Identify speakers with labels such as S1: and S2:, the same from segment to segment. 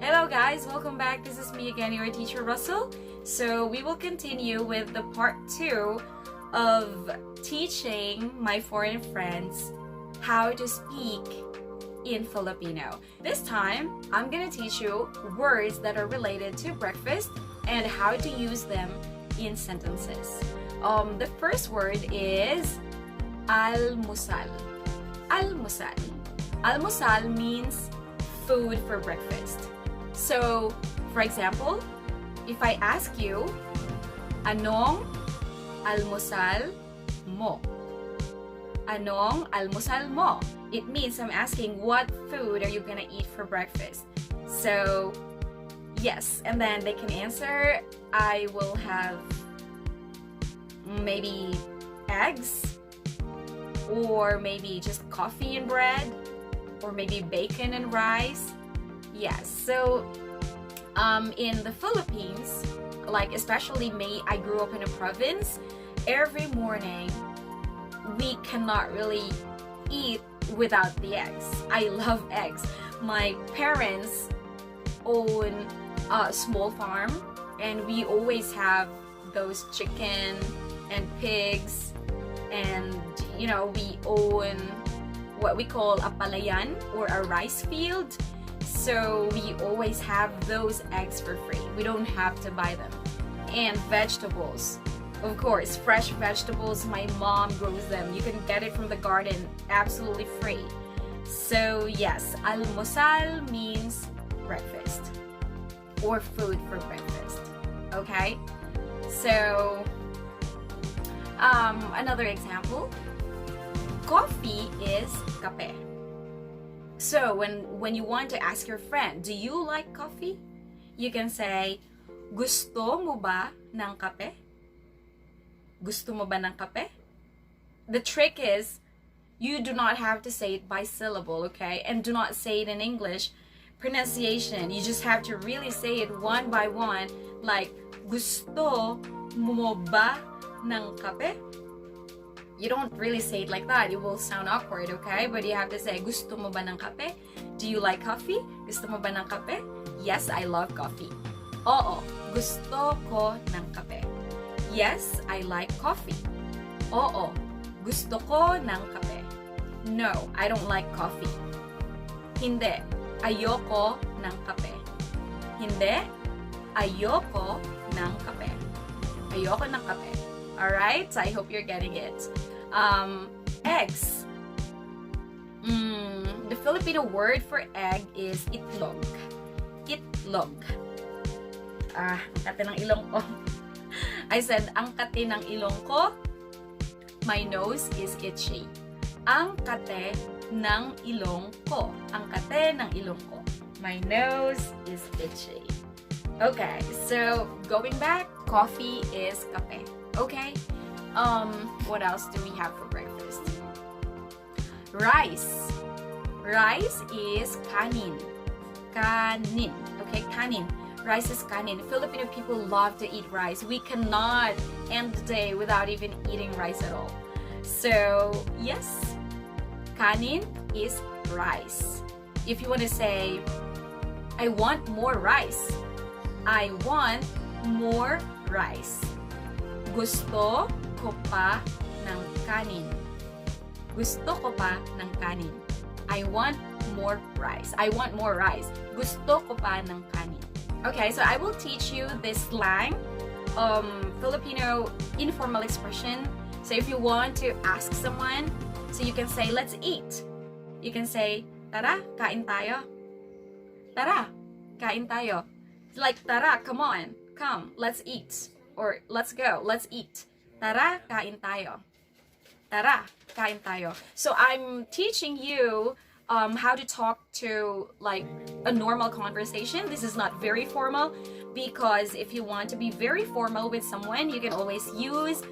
S1: Hello guys, welcome back. This is me again, your teacher Russell. So we will continue with the part 2 of teaching my foreign friends how to speak in Filipino. This time, I'm gonna teach you words that are related to breakfast and how to use them in sentences. The first word is almusal. Almusal. Almusal means food for breakfast. So, for example, if I ask you, anong almusal mo? Anong almusal mo? It means I'm asking what food are you gonna eat for breakfast? So, yes, and then they can answer, I will have maybe eggs, or maybe just coffee and bread, or maybe bacon and rice. Yes, so in the Philippines, like especially me, I grew up in a province. Every morning, we cannot really eat without the eggs. I love eggs. My parents own a small farm, and we always have those chicken and pigs, and you know, we own what we call a palayan or a rice field. So we always have those eggs for free. We don't have to buy them. And vegetables. Of course, fresh vegetables, my mom grows them. You can get it from the garden absolutely free. So yes, almusal means breakfast or food for breakfast. Okay? So another example, coffee is kape. So when you want to ask your friend, do you like coffee? You can say, gusto mo ba ng kape? Gusto mo ba ng kape? The trick is, you do not have to say it by syllable, okay? And do not say it in English pronunciation. You just have to really say it one by one, like, gusto mo ba ng kape? You don't really say it like that. It will sound awkward, okay? But you have to say, gusto mo ba ng kape? Do you like coffee? Gusto mo ba ng kape? Yes, I love coffee. Oo, gusto ko ng kape. Yes, I like coffee. Oo, gusto ko ng kape. No, I don't like coffee. Hindi, ayoko ng kape. Hindi, ayoko ng kape. Ayoko ng kape. Alright, so I hope you're getting it. Eggs. The Filipino word for egg is itlog. Itlog. Ang kati ng ilong ko. I said, ang kati ng ilong ko. My nose is itchy. Ang kate ng ilong ko. Ang kate ng ilong ko. My nose is itchy. Okay, so going back, coffee is kape. Okay? What else do we have for breakfast? Rice. Rice is kanin. Kanin. Okay, kanin. Rice is kanin. Filipino people love to eat rice. We cannot end the day without even eating rice at all. So, yes, kanin is rice. If you want to say, I want more rice. I want more rice. Gusto ko pa ng kanin. Gusto ko pa ng kanin. I want more rice. I want more rice. Gusto ko pa ng kanin. Okay, so I will teach you this slang, Filipino informal expression. So if you want to ask someone, so you can say, let's eat. You can say, tara, kain tayo. Tara, kain tayo. Like, tara, come on, come, let's eat. Or, let's go, let's eat. Tara, kain tayo. Tara, kain tayo. So I'm teaching you how to talk to like a normal conversation. This is not very formal, because if you want to be very formal with someone, you can always use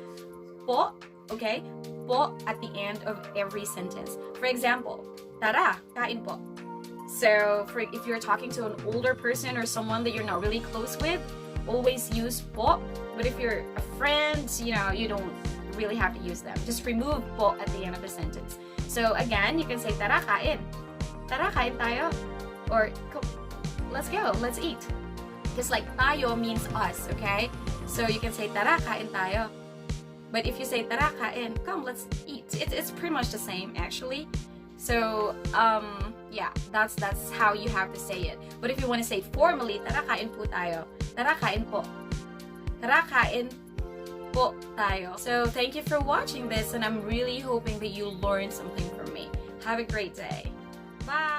S1: po, okay? Po at the end of every sentence. For example, tara, kain po. So if you're talking to an older person or someone that you're not really close with, always use po. But if you're a friend, you know, you don't really have to use them. Just remove po at the end of the sentence. So again, you can say, tara, kain. Tara, kain tayo. Or, let's go, let's eat. Because like tayo means us, okay? So you can say tara, kain tayo. But if you say tara, kain, come, let's eat. It's pretty much the same actually. So yeah, that's how you have to say it. But if you want to say formally, tara kain po tayo. Tara kain po. Tara kain po tayo. So thank you for watching this, and I'm really hoping that you learned something from me. Have a great day. Bye!